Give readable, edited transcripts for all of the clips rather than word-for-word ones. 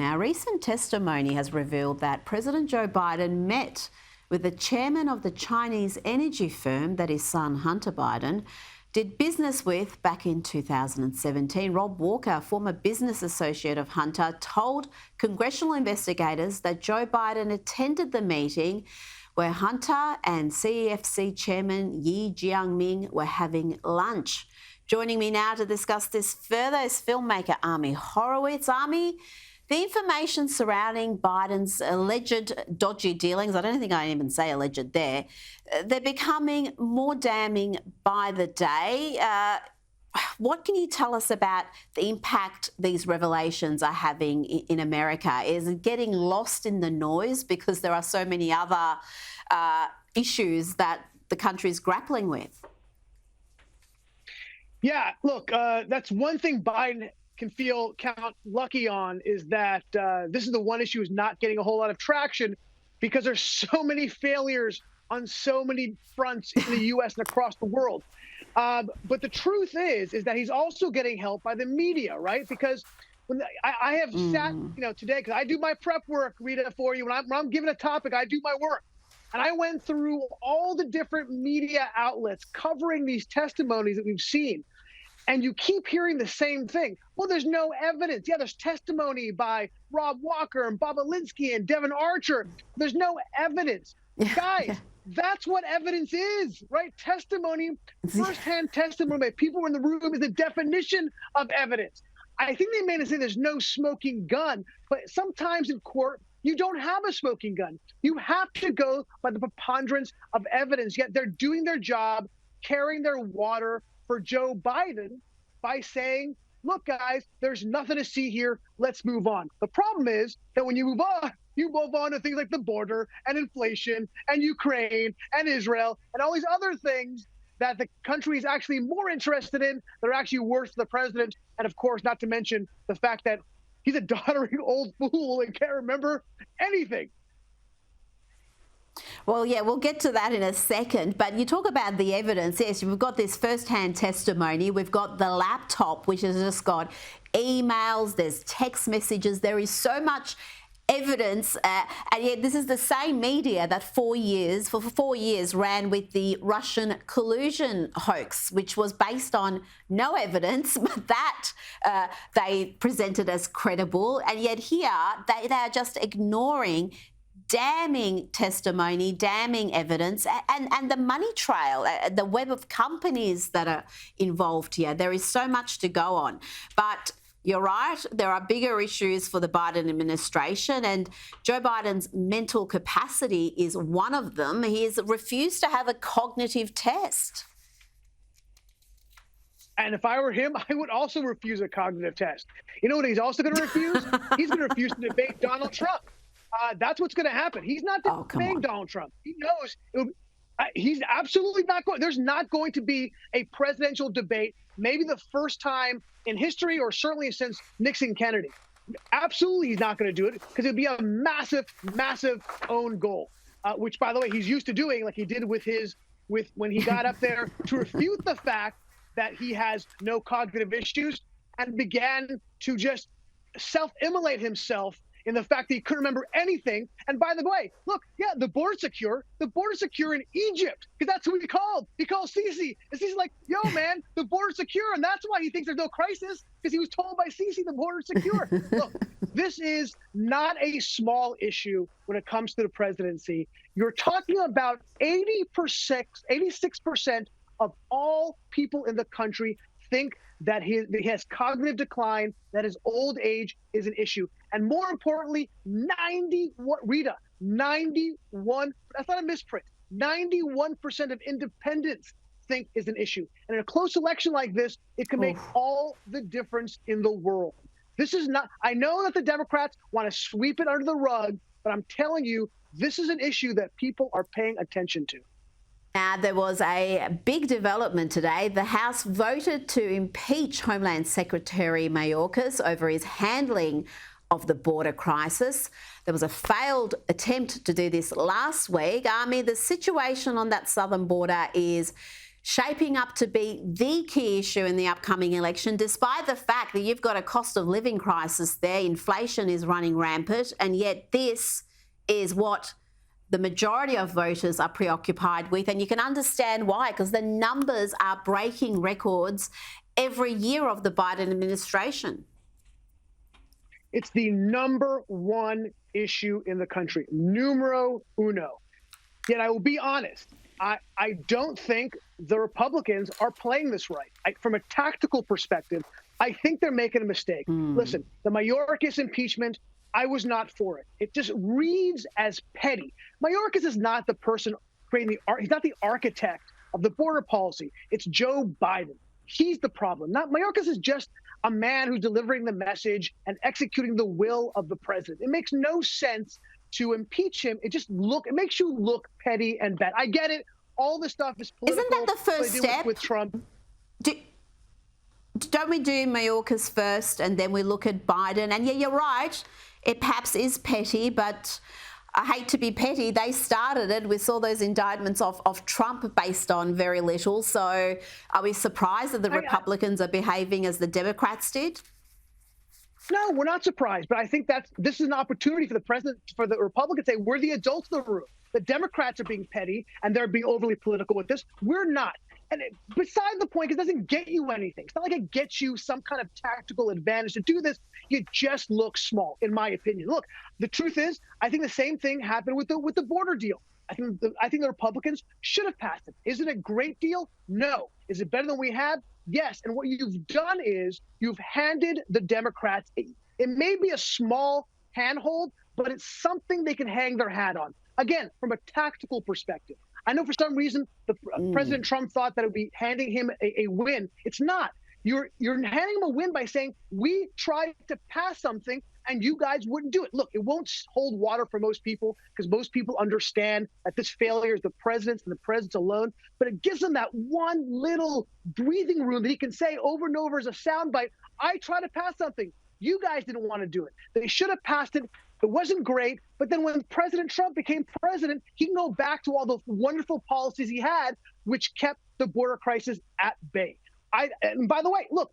Now, recent testimony has revealed that President Joe Biden met with the chairman of the Chinese energy firm that his son Hunter Biden did business with back in 2017. Rob Walker, former business associate of Hunter, told congressional investigators that Joe Biden attended the meeting where Hunter and CEFC chairman Yi Jianming were having lunch. Joining me now to discuss this further is filmmaker Ami Horowitz. Ami, the information surrounding Biden's alleged dodgy dealings, I don't think I even say alleged there, they're becoming more damning by the day. What can you tell us about the impact these revelations are having in America? Is it getting lost in the noise because there are so many other issues that the country is grappling with? Yeah, look, that's one thing Biden can count lucky on, is that this is the one issue is not getting a whole lot of traction because there's so many failures on so many fronts in the U.S. and across the world. But the truth is that he's also getting help by the media, right? Because when I have sat, today, because I do my prep work, Rita, for you. When I'm given a topic, I do my work. And I went through all the different media outlets covering these testimonies that we've seen. And you keep hearing the same thing. Well, there's no evidence. Yeah, there's testimony by Rob Walker and Bobulinski and Devon. There's no evidence. Yeah, guys, that's what evidence is, right? Testimony, firsthand testimony by people in the room is the definition of evidence. I think they may say there's no smoking gun, but sometimes in court, you don't have a smoking gun. You have to go by the preponderance of evidence, yet they're doing their job, carrying their water for Joe Biden by saying, look, guys, there's nothing to see here. Let's move on. The problem is that when you move on to things like the border and inflation and Ukraine and Israel and all these other things that the country is actually more interested in, they're actually worse for the president. And of course, not to mention the fact that he's a doddering old fool and can't remember anything. Well, yeah, we'll get to that in a second. But you talk about the evidence. Yes, we've got this first-hand testimony. We've got the laptop, which has just got emails. There's text messages. There is so much evidence. And yet this is the same media that for 4 years ran with the Russian collusion hoax, which was based on no evidence, but that they presented as credible. And yet here they are just ignoring damning testimony, damning evidence, and the money trail, the web of companies that are involved here. There is so much to go on. But you're right, there are bigger issues for the Biden administration, and Joe Biden's mental capacity is one of them. He has refused to have a cognitive test. And if I were him, I would also refuse a cognitive test. You know what he's also going to refuse? He's going to refuse to debate Donald Trump. That's what's going to happen. He's not debating Donald Trump. He knows he's absolutely not going. There's not going to be a presidential debate, maybe the first time in history, or certainly since Nixon Kennedy. Absolutely, he's not going to do it because it'd be a massive, massive own goal, which, by the way, he's used to doing, like he did with when he got up there to refute the fact that he has no cognitive issues and began to just self-immolate himself in the fact that he couldn't remember anything. And by the way, look, yeah, the border's secure. The border's secure in Egypt because that's who he called. He called Sisi. And Sisi's like, yo, man, the border's secure. And that's why he thinks there's no crisis, because he was told by Sisi the border's secure. Look, this is not a small issue when it comes to the presidency. You're talking about 86% of all people in the country think that he has cognitive decline, that his old age is an issue. And more importantly, 91, that's not a misprint, 91% of independents think is an issue. And in a close election like this, it can make all the difference in the world. This is not, I know that the Democrats want to sweep it under the rug, but I'm telling you, this is an issue that people are paying attention to. Now, there was a big development today. The House voted to impeach Homeland Secretary Mayorkas over his handling of the border crisis. There was a failed attempt to do this last week. I mean, the situation on that southern border is shaping up to be the key issue in the upcoming election, despite the fact that you've got a cost of living crisis there, inflation is running rampant, and yet this is what the majority of voters are preoccupied with. And you can understand why, because the numbers are breaking records every year of the Biden administration. It's the number one issue in the country, numero uno. Yet I will be honest, I don't think the Republicans are playing this right. From a tactical perspective, I think they're making a mistake. Listen, the Mayorkas impeachment, I was not for it. It just reads as petty. Mayorkas is not the person creating he's not the architect of the border policy. It's Joe Biden. He's the problem. Mayorkas is just a man who's delivering the message and executing the will of the president. It makes no sense to impeach him. It makes you look petty and bad. I get it. All this stuff is political. Isn't that the first step with Trump? Don't we do Mayorkas first and then we look at Biden? And yeah, you're right. It perhaps is petty, but I hate to be petty. They started it. We saw those indictments of Trump based on very little. So are we surprised that the Republicans are behaving as the Democrats did? No, we're not surprised. But I think this is an opportunity for the president, for the Republicans to say, we're the adults in the room. The Democrats are being petty and they're being overly political with this. We're not. And beside the point, it doesn't get you anything. It's not like it gets you some kind of tactical advantage to do this. You just look small, in my opinion. Look, the truth is, I think the same thing happened with the border deal. I think the Republicans should have passed it. Is it a great deal? No. Is it better than we had? Yes. And what you've done is you've handed the Democrats, it may be a small handhold, but it's something they can hang their hat on. Again, from a tactical perspective. I know for some reason President Trump thought that it would be handing him a win. It's not. You're handing him a win by saying, we tried to pass something and you guys wouldn't do it. Look, it won't hold water for most people because most people understand that this failure is the president's and the president's alone. But it gives him that one little breathing room that he can say over and over as a soundbite. I tried to pass something. You guys didn't want to do it. They should have passed it. It wasn't great, but then when President Trump became president, he can go back to all the wonderful policies he had, which kept the border crisis at bay. And by the way, look,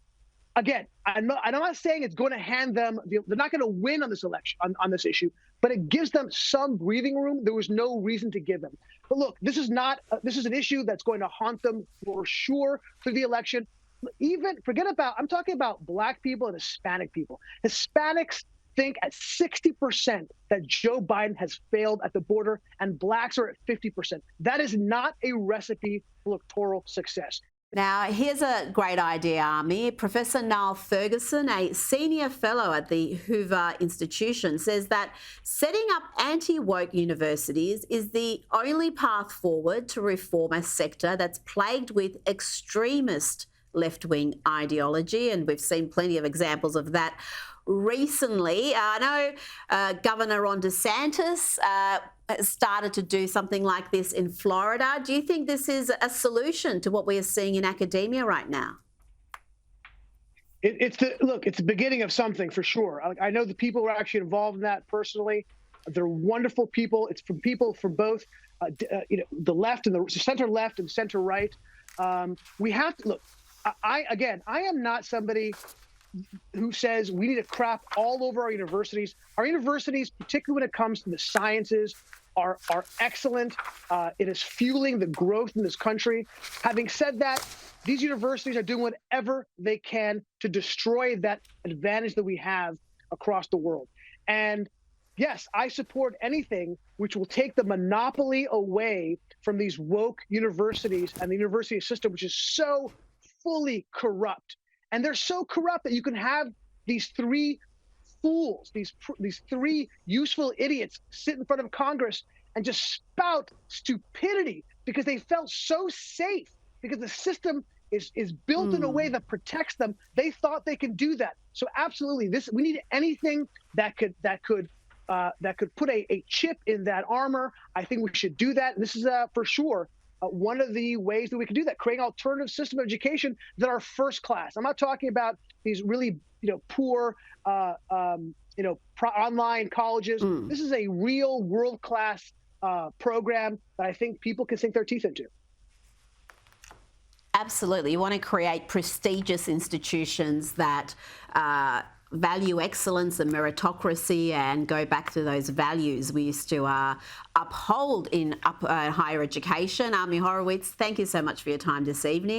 again, I'm not saying it's going to hand them, they're not going to win on this election, on this issue, but it gives them some breathing room. There was no reason to give them. But look, this is an issue that's going to haunt them for sure through the election. I'm talking about Black people and Hispanic people. Hispanics think at 60% that Joe Biden has failed at the border, and Blacks are at 50%. That is not a recipe for electoral success. Now, here's a great idea, Ami. Professor Niall Ferguson, a senior fellow at the Hoover Institution, says that setting up anti-woke universities is the only path forward to reform a sector that's plagued with extremist left-wing ideology, and we've seen plenty of examples of that recently. I know Governor Ron DeSantis has started to do something like this in Florida. Do you think this is a solution to what we are seeing in academia right now? It's the beginning of something for sure. I know the people who are actually involved in that personally. They're wonderful people. It's from people from both the left and the center left and center right. We have to look. I am not somebody who says we need to crap all over our universities. Our universities, particularly when it comes to the sciences, are excellent. It is fueling the growth in this country. Having said that, these universities are doing whatever they can to destroy that advantage that we have across the world. And yes, I support anything which will take the monopoly away from these woke universities and the university system, which is so fully corrupt. And they're so corrupt that you can have these three fools, these three useful idiots sit in front of Congress and just spout stupidity because they felt so safe because the system is built in a way that protects them. They thought they could do that. So absolutely, we need anything that could put a chip in that armor. I think we should do that. And this is for sure one of the ways that we can do that, creating alternative system of education that are first class. I'm not talking about these really, poor, online colleges. This is a real world-class program that I think people can sink their teeth into. Absolutely. You want to create prestigious institutions that value excellence and meritocracy and go back to those values we used to uphold in higher education. Ami Horowitz, thank you so much for your time this evening.